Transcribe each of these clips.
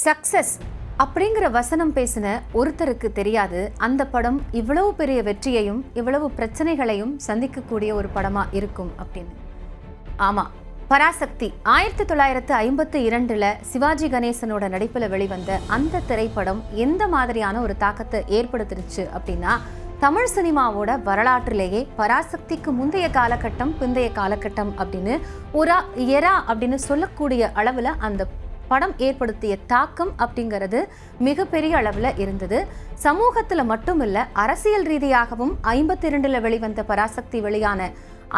Success அப்படிங்கிற வசனம் பேசின ஒருத்தருக்கு தெரியாது அந்த படம் இவ்வளவு பெரிய வெற்றியையும் இவ்வளவு பிரச்சனைகளையும் சந்திக்கக்கூடிய ஒரு படமா இருக்கும் அப்படின்னு. ஆமா, பராசக்தி 1952 சிவாஜி கணேசனோட நடிப்புல வெளிவந்த அந்த திரைப்படம் எந்த மாதிரியான ஒரு தாக்கத்தை ஏற்படுத்திருச்சு அப்படின்னா, தமிழ் சினிமாவோட வரலாற்றிலேயே பராசக்திக்கு முந்தைய காலகட்டம் பிந்தைய காலகட்டம் அப்படின்னு ஒரு எரா அப்படின்னு சொல்லக்கூடிய அளவுல அந்த படம் ஏற்படுத்திய தாக்கம் அப்படிங்கிறது மிகப்பெரிய அளவில் இருந்தது. சமூகத்தில் மட்டும் இல்லை, அரசியல் ரீதியாகவும் 52 வெளிவந்த பராசக்தி வெளியான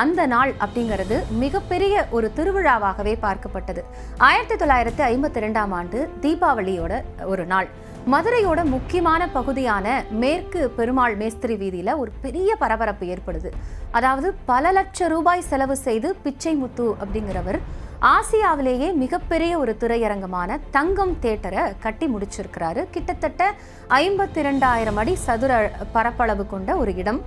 அந்த நாள் அப்படிங்கிறது மிகப்பெரிய ஒரு திருவிழாவாகவே பார்க்கப்பட்டது. 1952 தீபாவளியோட ஒரு நாள் மதுரையோட முக்கியமான பகுதியான மேற்கு பெருமாள் மேஸ்திரி வீதியில ஒரு பெரிய பரபரப்பு ஏற்படுது. அதாவது பல லட்சம் ரூபாய் செலவு செய்து பிச்சைமுத்து அப்படிங்கிறவர் ஆசியாவிலேயே மிகப்பெரிய ஒரு திரையரங்கமான தங்கம் தியேட்டரை கட்டி முடிச்சிருக்கிறாரு. கிட்டத்தட்ட 52,000 அடி சதுர பரப்பளவு கொண்ட ஒரு இடம்,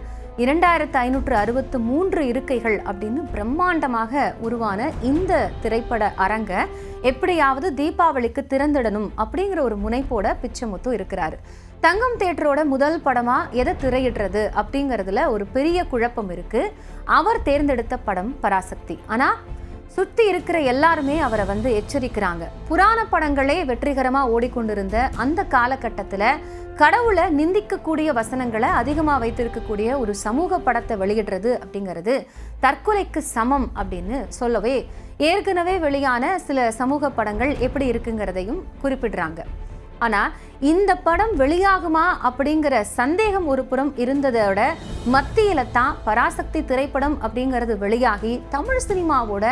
2563 இருக்கைகள் அப்படின்னு பிரம்மாண்டமாக உருவான இந்த திரைப்பட அரங்க எப்படியாவது தீபாவளிக்கு திறந்துடணும் அப்படிங்கிற ஒரு முனைப்போட பிச்சைமுத்து இருக்கிறாரு. தங்கம் தியேட்டரோட முதல் படமா எதை திரையிடுறது அப்படிங்கிறதுல ஒரு பெரிய குழப்பம் இருக்கு. அவர் தேர்ந்தெடுத்த படம் பராசக்தி. ஆனா சுத்தி இருக்கிற எல்லாருமே அவரை எச்சரிக்கிறாங்க. புராண படங்களே வெற்றிகரமா ஓடிக்கொண்டிருந்த அந்த காலகட்டத்துல கடவுளை நிந்திக்கக்கூடிய வசனங்களை அதிகமா வைத்திருக்கக்கூடிய ஒரு சமூக படத்தை வெளியிடுறது அப்படிங்கிறது தற்கொலைக்கு சமம் அப்படின்னு சொல்லவே ஏற்கனவே வெளியான சில சமூக படங்கள் எப்படி இருக்குங்கிறதையும் குறிப்பிடுறாங்க. ஆனா இந்த படம் வெளியாகுமா அப்படிங்கிற சந்தேகம் ஒரு புறம் இருந்ததோட மத்தியில தான் பராசக்தி திரைப்படம் அப்படிங்கிறது வெளியாகி தமிழ் சினிமாவோட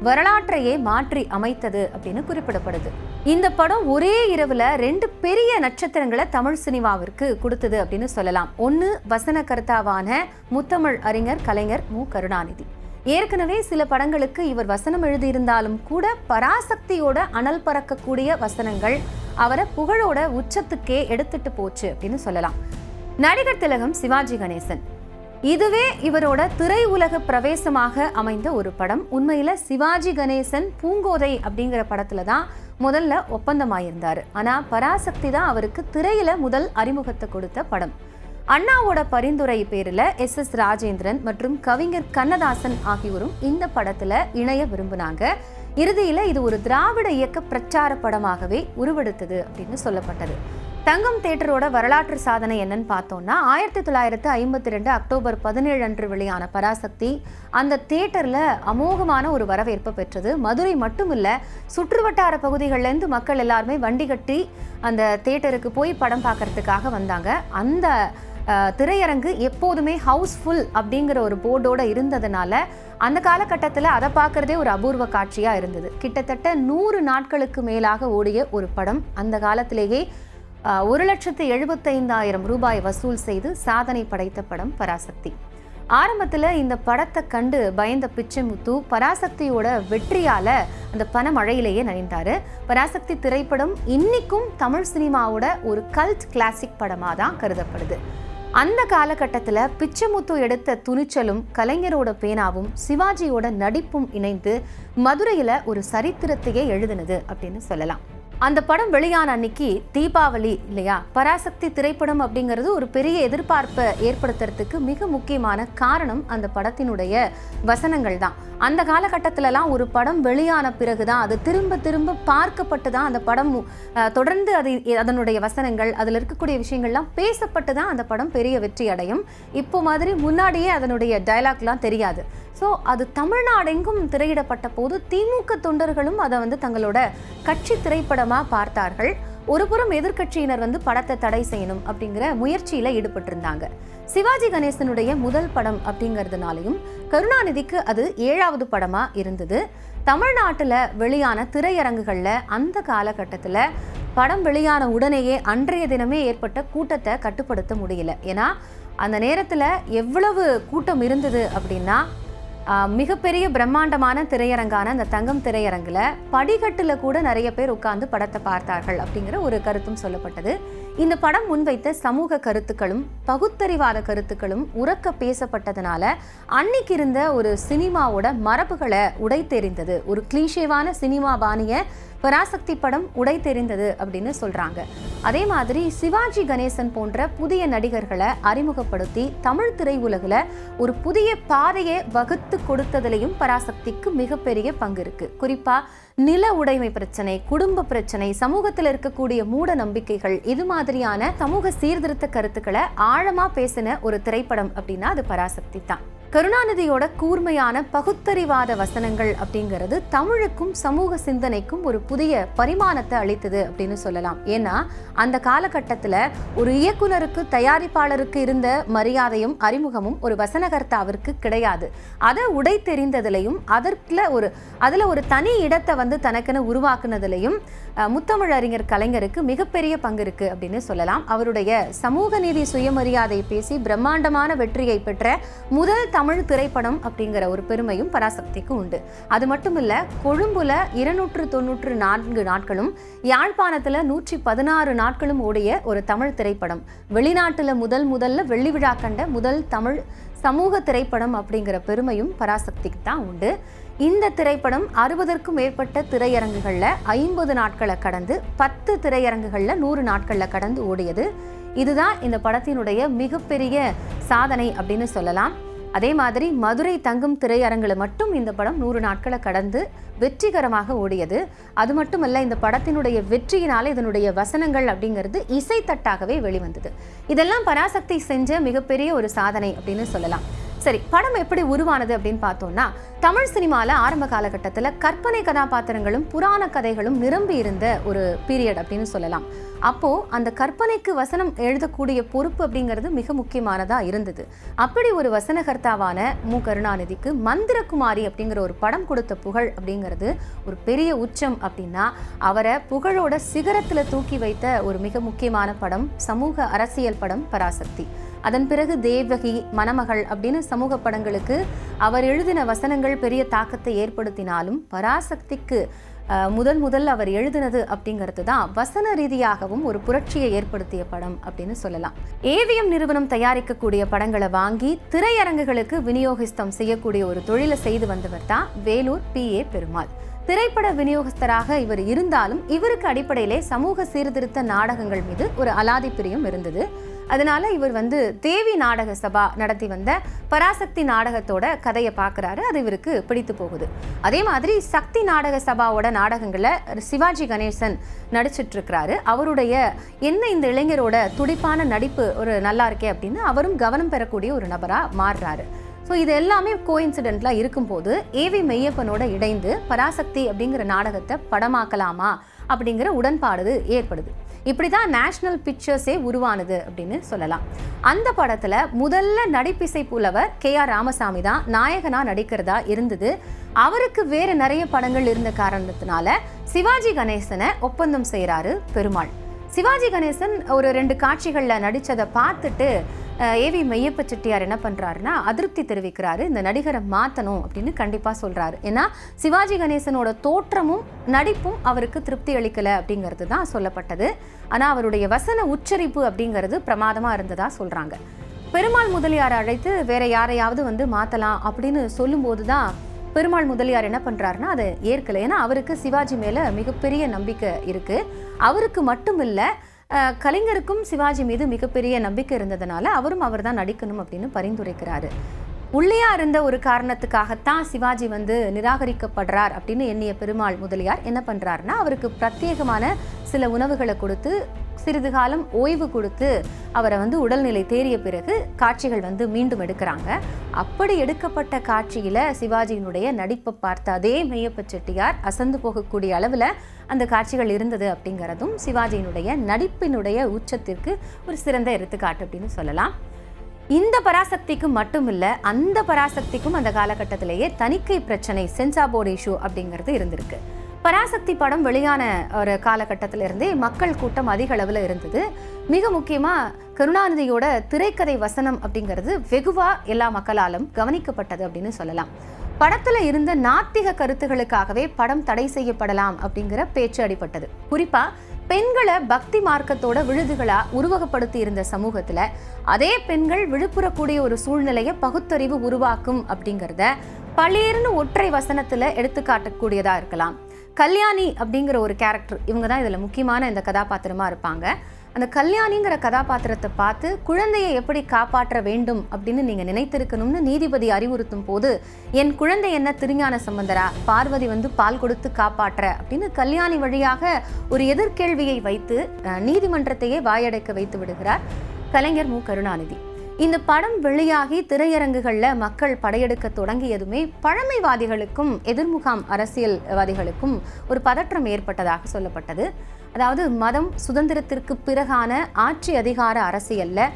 வரலாற்றையே மாற்றி அமைத்தது அப்படின்னு குறிப்பிடப்படுது. இந்த படம் ஒரே இரவுல 2 பெரிய நட்சத்திரங்களை தமிழ் சினிமாவிற்கு கொடுத்தது அப்படின்னு சொல்லலாம். ஒன்னு வசன கர்த்தாவான முத்தமிழ் அறிஞர் கலைஞர் மு. கருணாநிதி. ஏற்கனவே சில படங்களுக்கு இவர் வசனம் எழுதியிருந்தாலும் கூட பராசக்தியோட அனல் பறக்கக்கூடிய வசனங்கள் அவரை புகழோட உச்சத்துக்கே எடுத்துட்டு போச்சு அப்படின்னு சொல்லலாம். நடிகர் திலகம் சிவாஜி கணேசன், இதுவே இவரோட திரை உலக பிரவேசமாக அமைந்த ஒரு படம். உண்மையில சிவாஜி கணேசன் பூங்கோதை அப்படிங்கிற படத்துல தான் முதல்ல ஒப்பந்தமாயிருந்தாரு. ஆனா பராசக்தி தான் அவருக்கு திரையில முதல் அறிமுகத்தை கொடுத்த படம். அண்ணாவோட பரிந்துரை பேரில் SS ராஜேந்திரன் மற்றும் கவிஞர் கண்ணதாசன் ஆகியோரும் இந்த படத்துல இணைய விரும்பினாங்க. இறுதியில இது ஒரு திராவிட இயக்க பிரச்சார படமாகவே உருவெடுத்தது அப்படின்னு சொல்லப்பட்டது. தங்கம் தியேட்டரோட வரலாற்று சாதனை என்னன்னு பார்த்தோம்னா, 1952 அக்டோபர் 17 அன்று வெளியான பராசக்தி அந்த தியேட்டர்ல அமோகமான ஒரு வரவேற்பை பெற்றது. மதுரை மட்டும் இல்ல, சுற்றுவட்டார பகுதிகள்லேருந்து மக்கள் எல்லாருமே வண்டி கட்டி அந்த தியேட்டருக்கு போய் படம் பார்க்கறதுக்காக வந்தாங்க. அந்த திரையரங்கு எப்போதுமே ஹவுஸ்ஃபுல் அப்படிங்கிற ஒரு போர்டோட இருந்ததுனால அந்த காலகட்டத்தில் அதை பார்க்கறதே ஒரு அபூர்வ காட்சியா இருந்தது. கிட்டத்தட்ட 100 நாட்களுக்கு மேலாக ஓடிய ஒரு படம். அந்த காலத்திலேயே 1,75,000 ரூபாய் வசூல் செய்து சாதனை படைத்த படம் பராசக்தி. ஆரம்பத்தில் இந்த படத்தை கண்டு பயந்த பிச்சைமுத்து பராசக்தியோட வெற்றியால அந்த பணமழையிலேயே நனைந்தாரு. பராசக்தி திரைப்படம் இன்னைக்கும் தமிழ் சினிமாவோட ஒரு கல்ட் கிளாசிக் படமா தான் கருதப்படுது. அந்த காலகட்டத்தில் பிச்சைமுத்து எடுத்த துணிச்சலும் கலைஞரோட பேனாவும் சிவாஜியோட நடிப்பும் இணைந்து மதுரையில ஒரு சரித்திரத்தையே எழுதினது அப்படின்னு சொல்லலாம். அந்த படம் வெளியான அன்னைக்கு தீபாவளி இல்லையா? பராசக்தி திரைப்படம் அப்படிங்கிறது ஒரு பெரிய எதிர்பார்ப்பை ஏற்படுத்துறதுக்கு மிக முக்கியமான காரணம் அந்த படத்தினுடைய வசனங்கள் தான். அந்த காலகட்டத்திலலாம் ஒரு படம் வெளியான பிறகுதான் அது திரும்ப திரும்ப பார்க்கப்பட்டு தான் அந்த படம் தொடர்ந்து அதனுடைய வசனங்கள் அதில் இருக்கக்கூடிய விஷயங்கள்லாம் பேசப்பட்டு தான் அந்த படம் பெரிய வெற்றி அடையும். இப்போ மாதிரி முன்னாடியே அதனுடைய டைலாக்லாம் தெரியாது. ஸோ அது தமிழ்நாடெங்கும் திரையிடப்பட்ட போது திமுக தொண்டர்களும் அதை தங்களோட கட்சி திரைப்படமாக பார்த்தார்கள். ஒரு புறம் எதிர்கட்சியினர் படத்தை தடை செய்யணும் அப்படிங்கிற முயற்சியில ஈடுபட்டிருந்தாங்க. சிவாஜி கணேசனுடைய முதல் படம் அப்படிங்கிறதுனாலையும் கருணாநிதிக்கு அது 7வது படமா இருந்தது. தமிழ்நாட்டுல வெளியான திரையரங்குகள்ல அந்த காலகட்டத்துல படம் வெளியான உடனேயே அன்றைய தினமே ஏற்பட்ட கூட்டத்தை கட்டுப்படுத்த முடியல. ஏன்னா அந்த நேரத்துல எவ்வளவு கூட்டம் இருந்தது அப்படின்னா, மிகப்பெரிய பிரம்மாண்டமான திரையரங்கான அந்த தங்கம் திரையரங்குல படிக்கட்டுல கூட நிறைய பேர் உட்கார்ந்து படத்தை பார்த்தார்கள் அப்படிங்கிற ஒரு கருத்தும் சொல்லப்பட்டது. இந்த படம் முன்வைத்த சமூக கருத்துக்களும் பகுத்தறிவாத கருத்துக்களும் உறக்க பேசப்பட்டதுனால அன்னைக்கு இருந்த ஒரு சினிமாவோட மரபுகளை உடைத்தெறிந்தது. ஒரு கிளீஷேவான சினிமா பாணிய பராசக்தி படம் உடைத்தெறிந்தது அப்படின்னு சொல்றாங்க. அதே மாதிரி சிவாஜி கணேசன் போன்ற புதிய நடிகர்களை அறிமுகப்படுத்தி தமிழ் திரையுலகில் ஒரு புதிய பாதையை வகுத்து கொடுத்ததுலையும் பராசக்திக்கு மிகப்பெரிய பங்கு இருக்கு. குறிப்பா நில உடைமை பிரச்சனை, குடும்ப பிரச்சனை, சமூகத்தில் இருக்கக்கூடிய மூட நம்பிக்கைகள், இது மாதிரியான சமூக சீர்திருத்த கருத்துக்களை ஆழமா பேசின ஒரு திரைப்படம் அப்படின்னா அது பராசக்தி தான். கருணாநிதியோட கூர்மையான பகுத்தறிவாத வசனங்கள் அப்படிங்கிறது தமிழுக்கும் சமூக சிந்தனைக்கும் ஒரு புதிய பரிமாணத்தை அளித்தது அப்படின்னு சொல்லலாம். ஏன்னா அந்த காலகட்டத்தில் ஒரு இயக்குனருக்கு தயாரிப்பாளருக்கு இருந்த மரியாதையும் அறிமுகமும் ஒரு வசனகர்த்தாவிற்கு கிடையாது. அதை உடைத்தெறிந்ததுலையும் அதில் ஒரு தனி இடத்தை வந்து தனக்கென உருவாக்குனதுலையும் முத்தமிழறிஞர் கலைஞருக்கு மிகப்பெரிய பங்கு இருக்கு அப்படின்னு சொல்லலாம். அவருடைய சமூக நீதி சுயமரியாதை பேசி பிரம்மாண்டமான வெற்றியை பெற்ற முதல் தமிழ் திரைப்படம் அப்படிங்கிற ஒரு பெருமையும் பராசக்திக்கு உண்டு. அது மட்டும் இல்ல, கொழும்புல 294 நாட்களும் யாழ்ப்பாணத்துல 116 நாட்களும் ஓடிய ஒரு தமிழ் திரைப்படம். வெளிநாட்டுல முதல்ல வெள்ளி விழா கண்ட முதல் தமிழ் சமூக திரைப்படம் அப்படிங்கிற பெருமையும் பராசக்திக்கு தான் உண்டு. இந்த திரைப்படம் 60க்கும் மேற்பட்ட திரையரங்குகள்ல 50 நாட்களை கடந்து 10 திரையரங்குகள்ல 100 நாட்கள்ல கடந்து ஓடியது. இதுதான் இந்த படத்தினுடைய மிகப்பெரிய சாதனை அப்படின்னு சொல்லலாம். அதே மாதிரி மதுரை தங்கும் திரையரங்குல மட்டும் இந்த படம் 100 நாட்களை கடந்து வெற்றிகரமாக ஓடியது. அது மட்டுமல்ல, இந்த படத்தினுடைய வெற்றியினால இதனுடைய வசனங்கள் அப்படிங்கிறது இசைத்தட்டாகவே வெளிவந்தது. இதெல்லாம் பராசக்தி செஞ்ச மிகப்பெரிய ஒரு சாதனை அப்படின்னு சொல்லலாம். சரி, படம் எப்படி உருவானது அப்படின்னு பார்த்தோம்னா, தமிழ் சினிமால ஆரம்ப காலகட்டத்தில் கற்பனை கதாபாத்திரங்களும் புராண கதைகளும் நிரம்பி இருந்த ஒரு பீரியட் அப்படின்னு சொல்லலாம். அப்போ அந்த கற்பனைக்கு வசனம் எழுதக்கூடிய பொறுப்பு அப்படிங்கிறது மிக முக்கியமானதா இருந்தது. அப்படி ஒரு வசனகர்த்தாவான மு. கருணாநிதிக்கு மந்திரகுமாரி அப்படிங்கிற ஒரு படம் கொடுத்த புகழ் அப்படிங்கிறது ஒரு பெரிய உச்சம். அப்படின்னா அவரை புகழோட சிகரத்துல தூக்கி வைத்த ஒரு மிக முக்கியமான படம், சமூக அரசியல் படம் பராசக்தி. அதன் பிறகு தேவகி, மணமகள் அப்படின்னு சமூக படங்களுக்கு அவர் எழுதின வசனங்கள் பெரிய தாக்கத்தை ஏற்படுத்தினாலும் பராசக்திக்கு முதல் அவர் எழுதினது அப்படிங்கிறது தான் வசன ரீதியாகவும் ஒரு புரட்சியை ஏற்படுத்திய படம் அப்படின்னு சொல்லலாம். ஏவிஎம் நிறுவனம் தயாரிக்கக்கூடிய படங்களை வாங்கி திரையரங்குகளுக்கு விநியோகிஸ்தம் செய்யக்கூடிய ஒரு தொழிலை செய்து வந்தவர் தான் வேலூர் PA பெருமாள். திரைப்பட விநியோகஸ்தராக இவர் இருந்தாலும் இவருக்கு அடிப்படையிலே சமூக சீர்திருத்த நாடகங்கள் மீது ஒரு அலாதி பிரியம் இருந்தது. அதனால இவர் தேவி நாடக சபா நடத்தி வந்த பராசக்தி நாடகத்தோட கதையை பார்க்குறாரு. அது இவருக்கு பிடித்து போகுது. அதே மாதிரி சக்தி நாடக சபாவோட நாடகங்களை சிவாஜி கணேசன் நடிச்சிட்டு இருக்கிறாரு. அவருடைய இந்த இளைஞரோட துடிப்பான நடிப்பு ஒரு நல்லா இருக்கே அப்படின்னு அவரும் கவனம் பெறக்கூடிய ஒரு நபராக மாறுறாரு. ஸோ இது எல்லாமே கோஇன்சிடென்ட்லாம் இருக்கும்போது ஏவி மெய்யப்பனோட இணைந்து பராசக்தி அப்படிங்கிற நாடகத்தை படமாக்கலாமா அப்படிங்கிற உடன்பாடு ஏற்படுது. இப்படி தான் நேஷனல் பிக்சர்ஸே உருவானது அப்படின்னு சொல்லலாம். அந்த படத்தில் முதல்ல நடிப்பிசை புலவர் KR ராமசாமி தான் நாயகனா நடிக்கிறதா இருந்தது. அவருக்கு வேறு நிறைய படங்கள் இருந்த காரணத்தினால சிவாஜி கணேசனை ஒப்பந்தம் செய்கிறாரு பெருமாள். சிவாஜி கணேசன் ஒரு 2 காட்சிகளில் நடித்ததை பார்த்துட்டு ஏவி மெய்யப்ப செட்டியார் என்ன பண்ணுறாருன்னா அதிருப்தி தெரிவிக்கிறாரு. இந்த நடிகரை மாற்றணும் அப்படின்னு கண்டிப்பாக சொல்கிறாரு. ஏன்னா சிவாஜி கணேசனோட தோற்றமும் நடிப்பும் அவருக்கு திருப்தி அளிக்கலை அப்படிங்கிறது தான் சொல்லப்பட்டது. ஆனால் அவருடைய வசன உச்சரிப்பு அப்படிங்கிறது பிரமாதமாக இருந்ததா சொல்கிறாங்க. பெருமாள் முதலியாரை அழைத்து வேற யாரையாவது மாற்றலாம் அப்படின்னு சொல்லும்போது தான் பெருமாள் முதலியார் என்ன பண்ணுறாருன்னா அதை ஏற்கலை. ஏன்னா அவருக்கு சிவாஜி மேலே மிகப்பெரிய நம்பிக்கை இருக்குது. அவருக்கு மட்டும் இல்லை, கலைஞருக்கும் சிவாஜி மீது மிகப்பெரிய நம்பிக்கை இருந்ததுனால அவர் தான் நடிக்கணும் அப்படின்னு பரிந்துரைக்கிறாரு. உள்ளேயா இருந்த ஒரு காரணத்துக்காகத்தான் சிவாஜி நிராகரிக்கப்படுறார் அப்படின்னு எண்ணிய பெருமாள் முதலியார் என்ன பண்றாருன்னா அவருக்கு பிரத்யேகமான சில உணவுகளை கொடுத்து சிறிது காலம் ஓய்வு கொடுத்து அவரை உடல்நிலை தேறிய பிறகு காட்சிகள் மீண்டும் எடுக்கிறாங்க. அப்படி எடுக்கப்பட்ட காட்சியில சிவாஜியினுடைய நடிப்பை பார்த்த அதே மெய்யப்ப செட்டியார் அசந்து போகக்கூடிய அளவில் அந்த காட்சிகள் இருந்தது அப்படிங்கிறதும் சிவாஜியினுடைய நடிப்பினுடைய உச்சத்திற்கு ஒரு சிறந்த எடுத்துக்காட்டு அப்படின்னு சொல்லலாம். இந்த பராசக்திக்கும் மட்டும் இல்லை, அந்த பராசக்திக்கும் அந்த காலகட்டத்திலேயே தணிக்கை பிரச்சனை, சென்சார் போர்டு இஷ்யூ அப்படிங்கிறது இருந்திருக்கு. பராசக்தி படம் வெளியான ஒரு காலகட்டத்திலிருந்தே மக்கள் கூட்டம் அதிக அளவில் இருந்தது. மிக முக்கியமாக கருணாநிதியோட திரைக்கதை வசனம் அப்படிங்கிறது வெகுவா எல்லா மக்களாலும் கவனிக்கப்பட்டது அப்படின்னு சொல்லலாம். படத்துல இருந்த நாத்திக கருத்துகளுக்காகவே படம் தடை செய்யப்படலாம் அப்படிங்கிற பேச்சு அடிபட்டது. குறிப்பா பெண்களை பக்தி மார்க்கத்தோட விழுதுகளா உருவகப்படுத்தி இருந்த சமூகத்துல அதே பெண்கள் விழுப்புறக்கூடிய ஒரு சூழ்நிலையை பகுத்தறிவு உருவாக்கும் அப்படிங்கிறத பளீர்னு ஒற்றை வசனத்துல எடுத்து காட்டக்கூடியதா இருக்கலாம். கல்யாணி அப்படிங்கிற ஒரு கேரக்டர், இவங்க தான் இதுல முக்கியமான இந்த கதாபாத்திரமா இருப்பாங்க. அந்த கல்யாணிங்கிற கதாபாத்திரத்தை பார்த்து குழந்தையை எப்படி காப்பாற்ற வேண்டும் அப்படின்னு நீங்க நினைத்திருக்கணும்னு நீதிபதி அறிவுறுத்தும் போது, என் குழந்தை என்ன திருஞான சம்பந்தரா, பார்வதி பால் கொடுத்து காப்பாற்ற அப்படின்னு கல்யாணி வழியாக ஒரு எதிர்கேள்வியை வைத்து நீதிமன்றத்தையே வாயடைக்க வைத்து விடுகிறார் கலைஞர் மு. கருணாநிதி. இந்த படம் வெளியாகி திரையரங்குகள்ல மக்கள் படையெடுக்க தொடங்கியதுமே பழமைவாதிகளுக்கும் எதிர்முகாம் அரசியல்வாதிகளுக்கும் ஒரு பதற்றம் ஏற்பட்டதாக சொல்லப்பட்டது. அதாவது மதம் சுதந்திரத்திற்கு பிறகான ஆட்சி அதிகார அரசியல்ல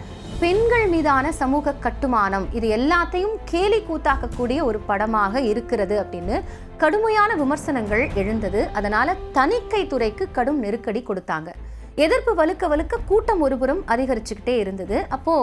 பெண்கள் மீதான சமூக கட்டுமானம் இது எல்லாத்தையும் கேலி கூத்தாக்கக்கூடிய ஒரு படமாக இருக்கிறது அப்படின்னு கடுமையான விமர்சனங்கள் எழுந்தது. அதனால தணிக்கை துறைக்கு கடும் நெருக்கடி கொடுத்தாங்க. எதிர்ப்பு வலுக்க வலுக்க கூட்டம் ஒருபுறம் அதிகரிச்சுக்கிட்டே இருந்தது. அப்போ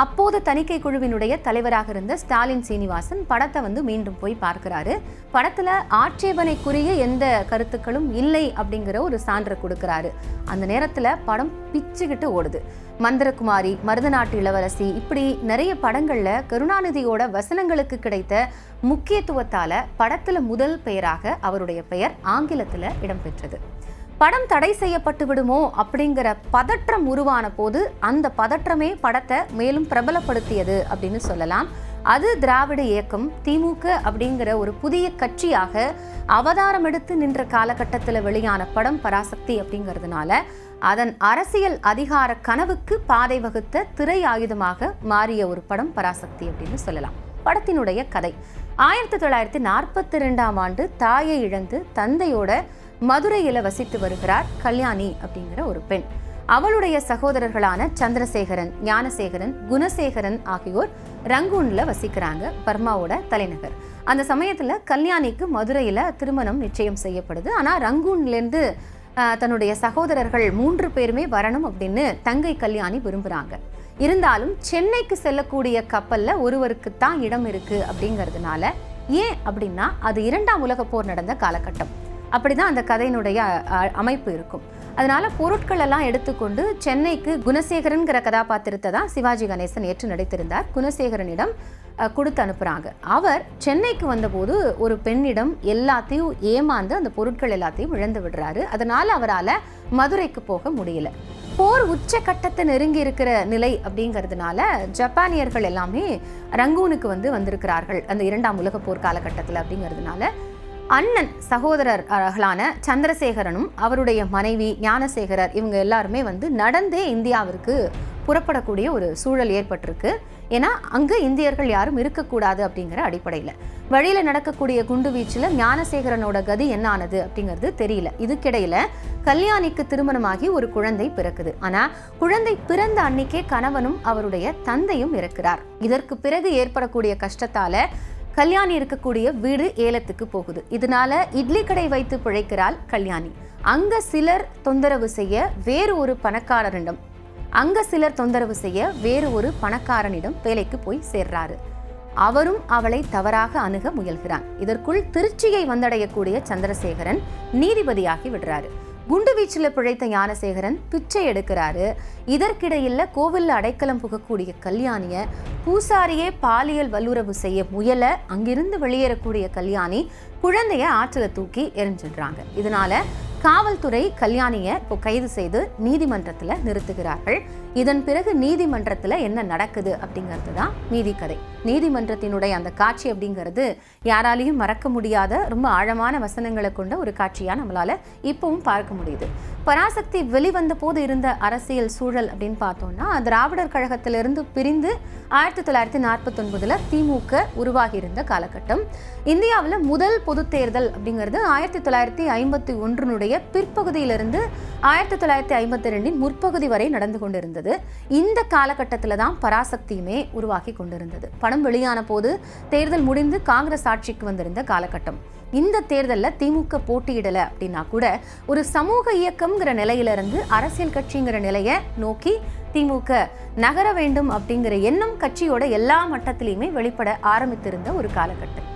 அப்போது தணிக்கை குழுவினுடைய தலைவராக இருந்த ஸ்டாலின் சீனிவாசன் படத்தை மீண்டும் போய் பார்க்கிறாரு. படத்துல ஆட்சேபனைக்குரிய எந்த கருத்துக்களும் இல்லை அப்படிங்கிற ஒரு சான்று கொடுக்கிறாரு. அந்த நேரத்துல படம் பிச்சுக்கிட்டு ஓடுது. மந்திரகுமாரி, மருதநாட்டு இளவரசி, இப்படி நிறைய படங்கள்ல கருணாநிதியோட வசனங்களுக்கு கிடைத்த முக்கியத்துவத்தால படத்துல முதல் பெயராக அவருடைய பெயர் ஆங்கிலத்துல இடம்பெற்றது. படம் தடை செய்யப்பட்டு விடுமோ அப்படிங்கிற பதற்றம் உருவான போது அந்த பதற்றமே படத்தை மேலும் பிரபலப்படுத்தியது அப்படின்னு சொல்லலாம். அது திராவிட இயக்கம் திமுக அப்படிங்கிற ஒரு புதிய கட்சியாக அவதாரம் எடுத்து நின்ற காலகட்டத்தில் வெளியான படம் பராசக்தி அப்படிங்கிறதுனால அதன் அரசியல் அதிகார கனவுக்கு பாதை வகுத்த திரை ஆயுதமாக மாறிய ஒரு படம் பராசக்தி அப்படின்னு சொல்லலாம். படத்தினுடைய கதை 1942ஆம் ஆண்டு தாயை இழந்து தந்தையோட மதுரையில வசித்து வருகிறார் கல்யாணி அப்படிங்கிற ஒரு பெண். அவளுடைய சகோதரர்களான சந்திரசேகரன், ஞானசேகரன், குணசேகரன் ஆகியோர் ரங்கூன்ல வசிக்கிறாங்க, பர்மாவோட தலைநகர். அந்த சமயத்துல கல்யாணிக்கு மதுரையில திருமணம் நிச்சயம் செய்யப்படுது. ஆனா ரங்கூன்ல இருந்து தன்னுடைய சகோதரர்கள் 3 பேருமே வரணும் அப்படின்னு தங்கை கல்யாணி விரும்புறாங்க. இருந்தாலும் சென்னைக்கு செல்லக்கூடிய கப்பல்ல ஒருவருக்குத்தான் இடம் இருக்கு அப்படிங்கிறதுனால, ஏன் அப்படின்னா அது 2ஆம் உலகப் போர் நடந்த காலகட்டம். அப்படிதான் அந்த கதையினுடைய அமைப்பு இருக்கும். அதனால பொருட்கள் எல்லாம் எடுத்துக்கொண்டு சென்னைக்கு குணசேகரன்கிற கதாபாத்திரத்தை தான் சிவாஜி கணேசன் ஏற்று நடித்திருந்தார். குணசேகரனிடம் கொடுத்து அனுப்புறாங்க. அவர் சென்னைக்கு வந்தபோது ஒரு பெண்ணிடம் எல்லாத்தையும் ஏமாந்து அந்த பொருட்கள் எல்லாத்தையும் இழந்து விடுறாரு. அதனால அவரால் மதுரைக்கு போக முடியல. போர் உச்ச கட்டத்தை நெருங்கி இருக்கிற நிலை அப்படிங்கிறதுனால ஜப்பானியர்கள் எல்லாமே ரங்கூனுக்கு வந்திருக்கிறார்கள் அந்த 2ஆம் உலக போர் காலகட்டத்தில். அப்படிங்கிறதுனால அண்ணன் சகோதரர்களான சந்திரசேகரனும் அவருடைய மனைவி ஞானசேகரர் இவங்க எல்லாருமே நடந்தே இந்தியாவிற்கு புறப்படக்கூடிய ஒரு சூழல் ஏற்பட்டிருக்கு. ஏன்னா அங்கு இந்தியர்கள் யாரும் இருக்கக்கூடாது அப்படிங்கிற அடிப்படையில் வழியில நடக்கக்கூடிய குண்டு வீச்சில் ஞானசேகரனோட கதி என்ன ஆனது அப்படிங்கிறது தெரியல. இதுக்கிடையில கல்யாணிக்கு திருமணமாகி ஒரு குழந்தை பிறக்குது. ஆனா குழந்தை பிறந்த அன்னைக்கே கணவனும் அவருடைய தந்தையும் இருக்கிறார். இதற்கு பிறகு ஏற்படக்கூடிய கஷ்டத்தால கல்யாணி இருக்கக்கூடிய வீடு ஏலத்துக்கு போகுது. இதனால இட்லி கடை வைத்து பிழைக்கிறாள் கல்யாணி. அங்க சிலர் தொந்தரவு செய்ய வேறு ஒரு பணக்காரனிடம் வேலைக்கு போய் சேர்றாரு. அவரும் அவளை தவறாக அணுக முயல்கிறான். இதற்குள் திருச்சியை வந்தடையக்கூடிய சந்திரசேகரன் நீதிபதியாகி விடுறாரு. குண்டு வீச்சில் பிழைத்த ஞானசேகரன் பிச்சை எடுக்கிறாரு. இதற்கிடையில் கோவிலில் அடைக்கலம் புகக்கூடிய கல்யாணியை பூசாரியே பாலியல் வல்லுறவு செய்ய முயல அங்கிருந்து வெளியேறக்கூடிய கல்யாணி குழந்தைய ஆற்றில் தூக்கி எரிஞ்சிடுறாங்க. இதனால காவல்துறை கல்யாணியை இப்போ கைது செய்து நீதிமன்றத்தில் நிறுத்துகிறார்கள். இதன் பிறகு நீதிமன்றத்தில் என்ன நடக்குது அப்படிங்கிறது தான் மீதி கதை. நீதிமன்றத்தினுடைய அந்த காட்சி அப்படிங்கிறது யாராலையும் மறக்க முடியாத ரொம்ப ஆழமான வசனங்களை கொண்ட ஒரு காட்சியா நம்மளால இப்பவும் பார்க்க முடியுது. பராசக்தி வெளிவந்த போது இருந்த அரசியல் சூழல் அப்படின்னு பார்த்தோம்னா திராவிடர் கழகத்திலிருந்து பிரிந்து 1949 திமுக உருவாகி இருந்த காலகட்டம். இந்தியாவில் முதல் பொது தேர்தல் அப்படிங்கிறது 1951 பிற்பகுதியிலிருந்து 1952 முற்பகுதி வரை நடந்து கொண்டிருந்தது. இந்த காலகட்டத்தில் தான் பராசக்தியுமே உருவாகி கொண்டிருந்தது. படம் வெளியான போது தேர்தல் முடிந்து காங்கிரஸ் ஆட்சிக்கு வந்திருந்த காலகட்டம். இந்த தேர்தலில் திமுக போட்டியிடலை அப்படின்னா கூட ஒரு சமூக இயக்கம்ங்கிற நிலையிலிருந்து அரசியல் கட்சிங்கிற நிலையை நோக்கி திமுக நகர வேண்டும் அப்படிங்கிற எண்ணம் கட்சியோட எல்லா மட்டத்திலையுமே வெளிப்பட ஆரம்பித்திருந்த ஒரு காலகட்டம்.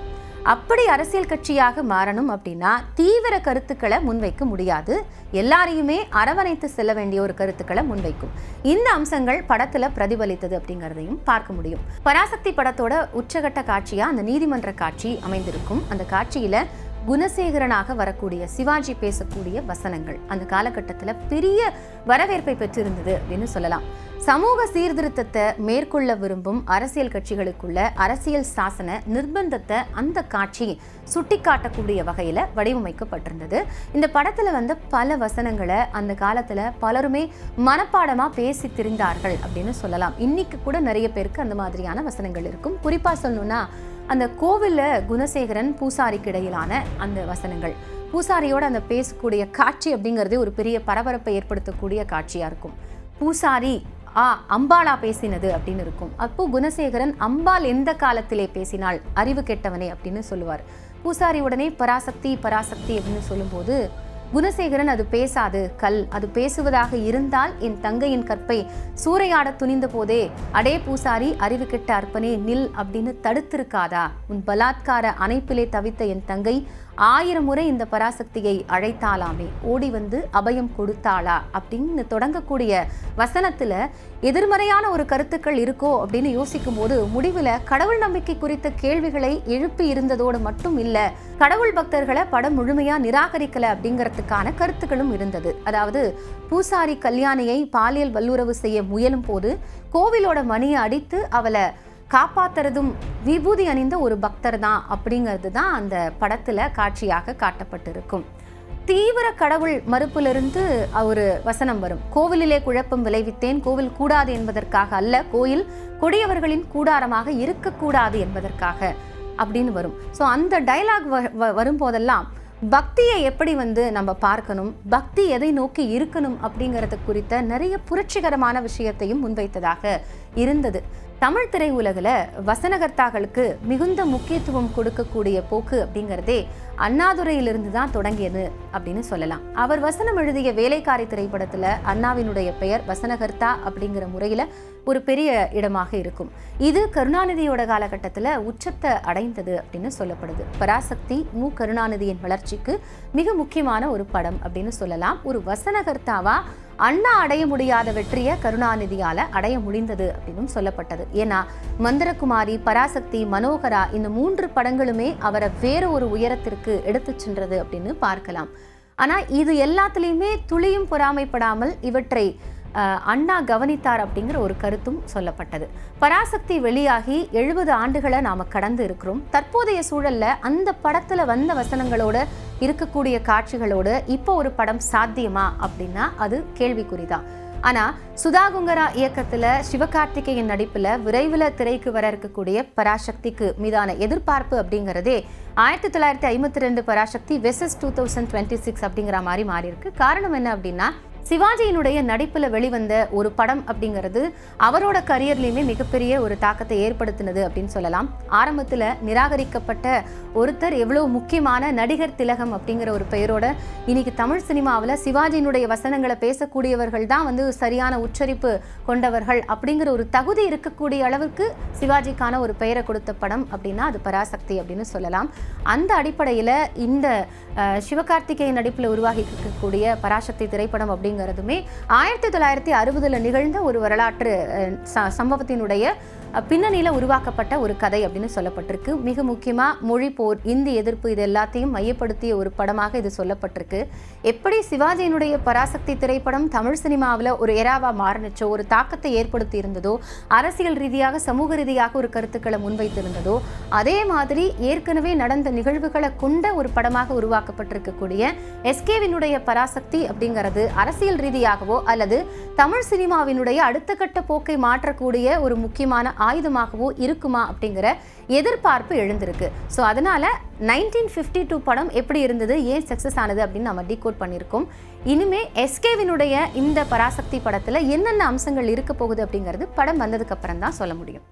அப்படி அரசியல் கட்சியாக மாறணும் அப்படின்னா தீவிர கருத்துக்களை முன்வைக்க முடியாது, எல்லாரையுமே அரவணைத்து செல்ல வேண்டிய ஒரு கருத்துக்களை முன்வைக்கும். இந்த அம்சங்கள் படத்துல பிரதிபலித்தது அப்படிங்கிறதையும் பார்க்க முடியும். பராசக்தி படத்தோட உச்சகட்ட காட்சியா அந்த நீதிமன்ற காட்சி அமைந்திருக்கும். அந்த காட்சியில குணசேகரனாக வரக்கூடிய சிவாஜி பேசக்கூடிய வசனங்கள் அந்த காலகட்டத்தில் பெரிய வரவேற்பை பெற்றிருந்தது அப்படின்னு சொல்லலாம். சமூக சீர்திருத்தத்தை மேற்கொள்ள விரும்பும் அரசியல் கட்சிகளுக்குள்ள அரசியல் சாசன நிர்பந்தத்தை அந்த காட்சி சுட்டிக்காட்டக்கூடிய வகையில் வடிவமைக்கப்பட்டிருந்தது. இந்த படத்தில் வந்த பல வசனங்களை அந்த காலத்தில் பலருமே மனப்பாடமாக பேசி திரிந்தார்கள் அப்படின்னு சொல்லலாம். இன்னைக்கு கூட நிறைய பேருக்கு அந்த மாதிரியான வசனங்கள் இருக்கும். குறிப்பாக சொல்லணும்னா அந்த கோவிலில் குணசேகரன் பூசாரிக்கு இடையிலான அந்த வசனங்கள், பூசாரியோட அந்த பேசக்கூடிய காட்சி அப்படிங்கிறதே ஒரு பெரிய பரபரப்பை ஏற்படுத்தக்கூடிய காட்சியாக இருக்கும். பூசாரி அம்பாளா பேசினது அப்படின்னு இருக்கும். அப்போ குணசேகரன் அம்பாள் எந்த காலத்திலே பேசினாள், அறிவு கெட்டவனே அப்படின்னு சொல்லுவார். பூசாரி உடனே பராசக்தி பராசக்தி அப்படின்னு சொல்லும்போது குணசேகரன் அது பேசாது கல், அது பேசுவதாக இருந்தால் என் தங்கையின் கற்பை சூறையாட துணிந்த போதே அடே பூசாரி அறிவு கெட்ட அற்பனே நில் அப்படின்னு தடுத்திருக்காதா, உன் பலாத்கார அணைப்பிலே தவித்த என் தங்கை 1000 முறை இந்த பராசக்தியை அழைத்தாலாமே, ஓடி வந்து அபயம் கொடுத்தாளா அப்படின்னு தொடங்கக்கூடிய வசனத்துல எதிர்மறையான ஒரு கருத்துக்கள் இருக்கோ அப்படின்னு யோசிக்கும் போது முடிவுல கடவுள் நம்பிக்கை குறித்த கேள்விகளை எழுப்பி இருந்ததோடு மட்டும் இல்ல, கடவுள் பக்தர்களை படம் முழுமையா நிராகரிக்கல அப்படிங்கிறதுக்கான கருத்துக்களும் இருந்தது. அதாவது பூசாரி கல்யாணியை பாலியல் வல்லுறவு செய்ய முயலும் போது கோவிலோட மணியை அடித்து அவளை காப்பாத்துறதும் விபூதி அணிந்த ஒரு பக்தர் தான் அப்படிங்கிறது தான் அந்த படத்துல காட்சியாக காட்டப்பட்டிருக்கும். தீவிர கடவுள் மறுப்பிலிருந்து ஒரு வசனம் வரும். கோவிலிலே குழப்பம் விளைவித்தேன், கோவில் கூடாது என்பதற்காக அல்ல, கோயில் கொடியவர்களின் கூடாரமாக இருக்கக்கூடாது என்பதற்காக அப்படின்னு வரும். ஸோ அந்த டைலாக் வரும்போதெல்லாம் பக்தியை எப்படி நம்ம பார்க்கணும், பக்தி எதை நோக்கி இருக்கணும் அப்படிங்கிறது குறித்த நிறைய புரட்சிகரமான விஷயத்தையும் முன்வைத்ததாக இருந்தது. தமிழ் திரையுலகில் வசனகர்த்தாக்களுக்கு மிகுந்த முக்கியத்துவம் கொடுக்கக்கூடிய போக்கு அப்படிங்கிறதே அண்ணாதுரையிலிருந்து தான் தொடங்கியது அப்படின்னு சொல்லலாம். அவர் வசனம் எழுதிய வேலைக்காரி திரைப்படத்தில் அண்ணாவினுடைய பெயர் வசனகர்த்தா அப்படிங்கிற முறையில் ஒரு பெரிய இடமாக இருக்கும். இது கருணாநிதியோட காலகட்டத்தில் உச்சத்தை அடைந்தது அப்படின்னு சொல்லப்படுது. பராசக்தி மு கருணாநிதியின் வளர்ச்சிக்கு மிக முக்கியமான ஒரு படம் அப்படின்னு சொல்லலாம். ஒரு வசனகர்த்தாவா அண்ணா அடைய முடியாத வெற்றியை கருணாநிதியால அடைய முடிந்தது அப்படின்னு சொல்லப்பட்டது. ஏன்னா மந்திரகுமாரி, பராசக்தி, மனோகரா இந்த 3 படங்களுமே அவரை வேற ஒரு உயரத்திற்கு எடுத்து சென்றது அப்படின்னு பார்க்கலாம். ஆனா இது எல்லாத்துலேயுமே துளியும் பொறாமைப்படாமல் இவற்றை அண்ணா கவனித்தார் அப்படிங்கிற ஒரு கருத்தும் சொல்லப்பட்டது. பராசக்தி வெளியாகி 70 ஆண்டுகளை நாம கடந்து இருக்கிறோம். தற்போதைய சூழல்ல அந்த படத்துல வந்த வசனங்களோட இருக்கக்கூடிய காட்சிகளோடு இப்போ ஒரு படம் சாத்தியமா அப்படின்னா அது கேள்விக்குறிதான். ஆனா சுதா குங்கரா இயக்கத்துல சிவகார்த்திகேயன் நடிப்புல விரைவில் திரைக்கு வர இருக்கக்கூடிய பராசக்திக்கு மீதான எதிர்பார்ப்பு அப்படிங்கிறதே 1952 பராசக்தி வெர்சஸ் 2026 அப்படிங்கிற மாதிரி மாறி இருக்கு. காரணம் என்ன அப்படின்னா சிவாஜியினுடைய நடிப்புல வெளிவந்த ஒரு படம் அப்படிங்கிறது அவரோட கரியர்லையுமே மிகப்பெரிய ஒரு தாக்கத்தை ஏற்படுத்தினது அப்படின்னு சொல்லலாம். ஆரம்பத்துல நிராகரிக்கப்பட்ட ஒருத்தர் எவ்வளவு முக்கியமான நடிகர் திலகம் அப்படிங்கிற ஒரு பெயரோட இன்னைக்கு தமிழ் சினிமாவில் சிவாஜியினுடைய வசனங்களை பேசக்கூடியவர்கள் தான் சரியான உச்சரிப்பு கொண்டவர்கள் அப்படிங்கிற ஒரு தகுதி இருக்கக்கூடிய அளவுக்கு சிவாஜிக்கான ஒரு பெயரை கொடுத்த படம் அப்படின்னா அது பராசக்தி அப்படின்னு சொல்லலாம். அந்த அடிப்படையில் இந்த சிவகார்த்திகேயன் நடிப்பில் உருவாகி இருக்கக்கூடிய பராசக்தி திரைப்படம் அப்படிங்கிறதுமே 1960 நிகழ்ந்த ஒரு வரலாற்று சம்பவத்தினுடைய பின்னணியில் உருவாக்கப்பட்ட ஒரு கதை அப்படின்னு சொல்லப்பட்டிருக்கு. மிக முக்கியமாக மொழி போர், இந்தி எதிர்ப்பு இது எல்லாத்தையும் மையப்படுத்திய ஒரு படமாக இது சொல்லப்பட்டிருக்கு. எப்படி சிவாஜியினுடைய பராசக்தி திரைப்படம் தமிழ் சினிமாவில் ஒரு எராவா மாறினுச்சோ, ஒரு தாக்கத்தை ஏற்படுத்தி இருந்ததோ, அரசியல் ரீதியாக சமூக ரீதியாக ஒரு கருத்துக்களை முன்வைத்திருந்ததோ, அதே மாதிரி ஏற்கனவே நடந்த நிகழ்வுகளை கொண்ட ஒரு படமாக உருவாக்கப்பட்டிருக்கக்கூடிய எஸ்கேவினுடைய பராசக்தி அப்படிங்கிறது அரசியல் ரீதியாகவோ அல்லது தமிழ் சினிமாவினுடைய அடுத்த கட்ட போக்கை மாற்றக்கூடிய ஒரு முக்கியமான ஆயுதமாகவோ இருக்குமா அப்படிங்கிற எதிர்பார்ப்பு எழுந்திருக்கு. ஸோ அதனால 1952 படம் எப்படி இருந்தது, ஏன் சக்சஸ் ஆனது அப்படின்னு நம்ம டீகோட் பண்ணியிருக்கோம். இனிமே எஸ்கேவினுடைய இந்த பராசக்தி படத்துல என்னென்ன அம்சங்கள் இருக்க போகுது அப்படிங்கிறது படம் வந்ததுக்கு அப்புறம் தான் சொல்ல முடியும்.